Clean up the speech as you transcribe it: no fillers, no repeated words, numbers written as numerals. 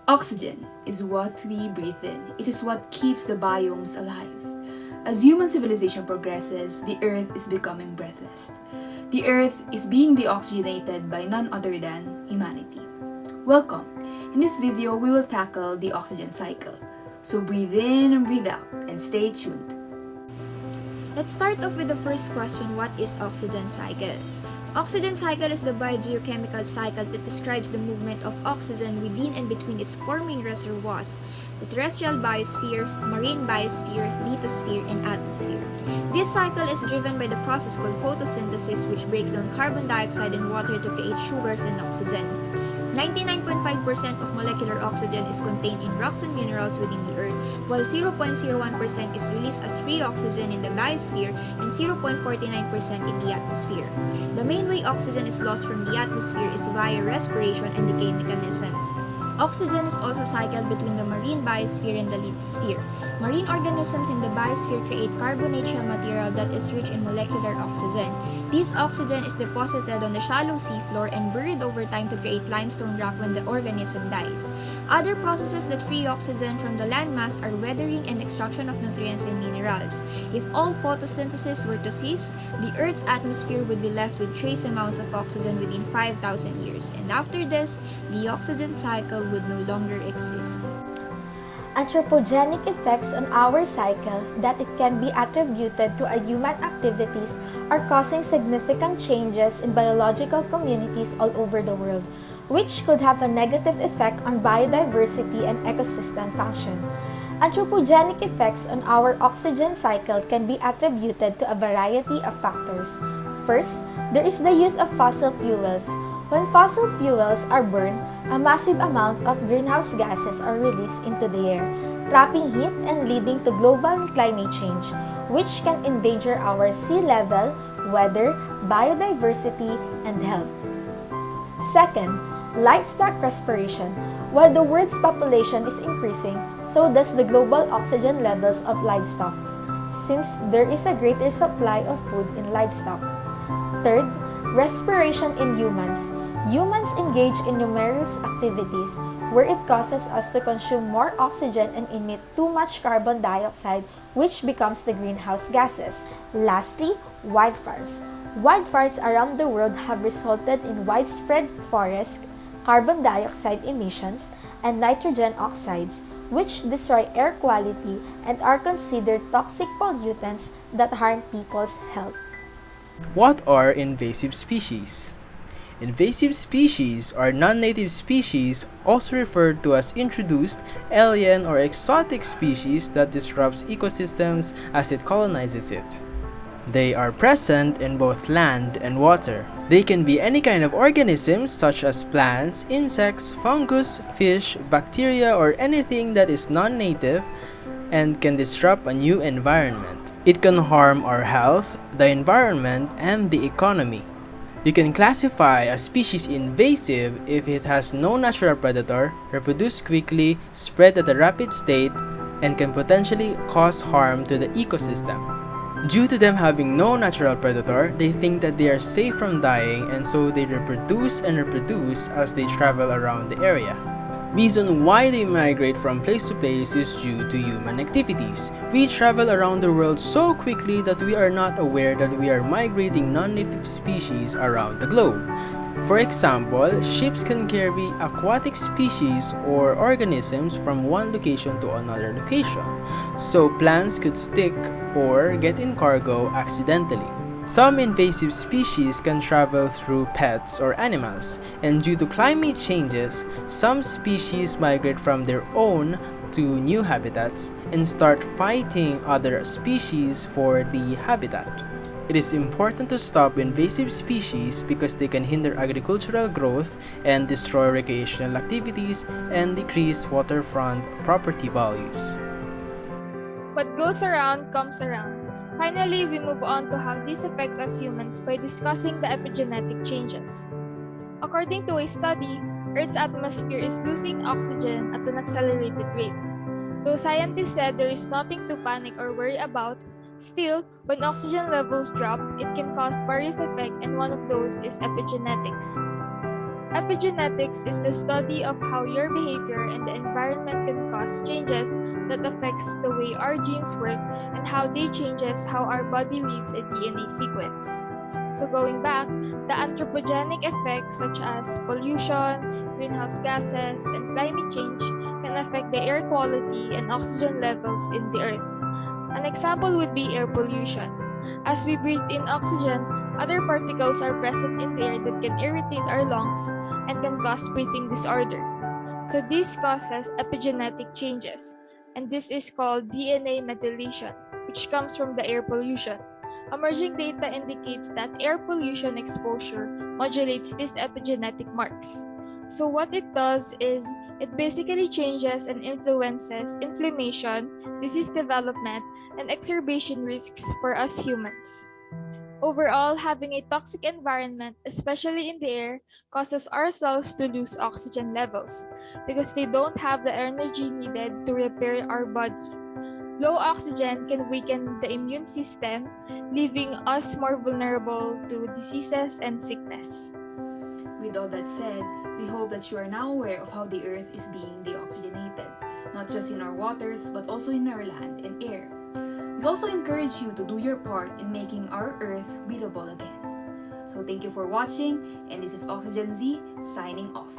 Oxygen is what we breathe in. It is what keeps the biomes alive. As human civilization progresses, the Earth is becoming breathless. The Earth is being deoxygenated by none other than humanity. Welcome! In this video, we will tackle the oxygen cycle. So breathe in and breathe out, and stay tuned. Let's start off with the first question: what is oxygen cycle? Oxygen cycle is the biochemical cycle that describes the movement of oxygen within and between its four main reservoirs: the terrestrial biosphere, marine biosphere, lithosphere, and atmosphere. This cycle is driven by the process called photosynthesis, which breaks down carbon dioxide and water to create sugars and oxygen. 99.5% of molecular oxygen is contained in rocks and minerals within the Earth, while 0.01% is released as free oxygen in the biosphere and 0.49% in the atmosphere. The main way oxygen is lost from the atmosphere is via respiration and decay mechanisms. Oxygen is also cycled between the marine biosphere and the lithosphere. Marine organisms in the biosphere create carbonaceous material that is rich in molecular oxygen. This oxygen is deposited on the shallow seafloor and buried over time to create limestone rock when the organism dies. Other processes that free oxygen from the landmass are weathering and extraction of nutrients and minerals. If all photosynthesis were to cease, the Earth's atmosphere would be left with trace amounts of oxygen within 5,000 years, and after this, the oxygen cycle would no longer exist. Anthropogenic effects on our cycle that it can be attributed to a human activities are causing significant changes in biological communities all over the world, which could have a negative effect on biodiversity and ecosystem function. Anthropogenic effects on our oxygen cycle can be attributed to a variety of factors. First, there is the use of fossil fuels. When fossil fuels are burned, a massive amount of greenhouse gases are released into the air, trapping heat and leading to global climate change, which can endanger our sea level, weather, biodiversity, and health. Second, livestock respiration. While the world's population is increasing, so does the global oxygen levels of livestock, since there is a greater supply of food in livestock. Third, respiration in humans. Humans engage in numerous activities where it causes us to consume more oxygen and emit too much carbon dioxide, which becomes the greenhouse gases. Lastly, wildfires. Wildfires around the world have resulted in widespread forest, carbon dioxide emissions, and nitrogen oxides, which destroy air quality and are considered toxic pollutants that harm people's health. What are invasive species? Invasive species are non-native species, also referred to as introduced, alien, or exotic species that disrupts ecosystems as it colonizes it. They are present in both land and water. They can be any kind of organisms such as plants, insects, fungus, fish, bacteria, or anything that is non-native and can disrupt a new environment. It can harm our health, the environment, and the economy. You can classify a species invasive if it has no natural predator, reproduce quickly, spread at a rapid state, and can potentially cause harm to the ecosystem. Due to them having no natural predator, they think that they are safe from dying, and so they reproduce and reproduce as they travel around the area. Reason why they migrate from place to place is due to human activities. We travel around the world so quickly that we are not aware that we are migrating non-native species around the globe. For example, ships can carry aquatic species or organisms from one location to another location, so plants could stick or get in cargo accidentally. Some invasive species can travel through pets or animals, and due to climate changes, some species migrate from their own to new habitats and start fighting other species for the habitat. It is important to stop invasive species because they can hinder agricultural growth and destroy recreational activities and decrease waterfront property values. What goes around comes around. Finally, we move on to how this affects us humans by discussing the epigenetic changes. According to a study, Earth's atmosphere is losing oxygen at an accelerated rate. Though scientists said there is nothing to panic or worry about, still, when oxygen levels drop, it can cause various effects, and one of those is epigenetics. Epigenetics is the study of how your behavior and the environment can cause changes that affects the way our genes work and how they changes how our body reads a DNA sequence. So going back, the anthropogenic effects such as pollution, greenhouse gases, and climate change can affect the air quality and oxygen levels in the earth. An example would be air pollution. As we breathe in oxygen, other particles are present in the air that can irritate our lungs and can cause breathing disorder. So this causes epigenetic changes, and this is called DNA methylation, which comes from the air pollution. Emerging data indicates that air pollution exposure modulates these epigenetic marks. So what it does is it basically changes and influences inflammation, disease development, and exacerbation risks for us humans. Overall, having a toxic environment, especially in the air, causes our cells to lose oxygen levels because they don't have the energy needed to repair our body. Low oxygen can weaken the immune system, leaving us more vulnerable to diseases and sickness. With all that said, we hope that you are now aware of how the earth is being deoxygenated, not just in our waters but also in our land and air. We also encourage you to do your part in making our earth breathable again. So thank you for watching, and this is Oxygen Z signing off.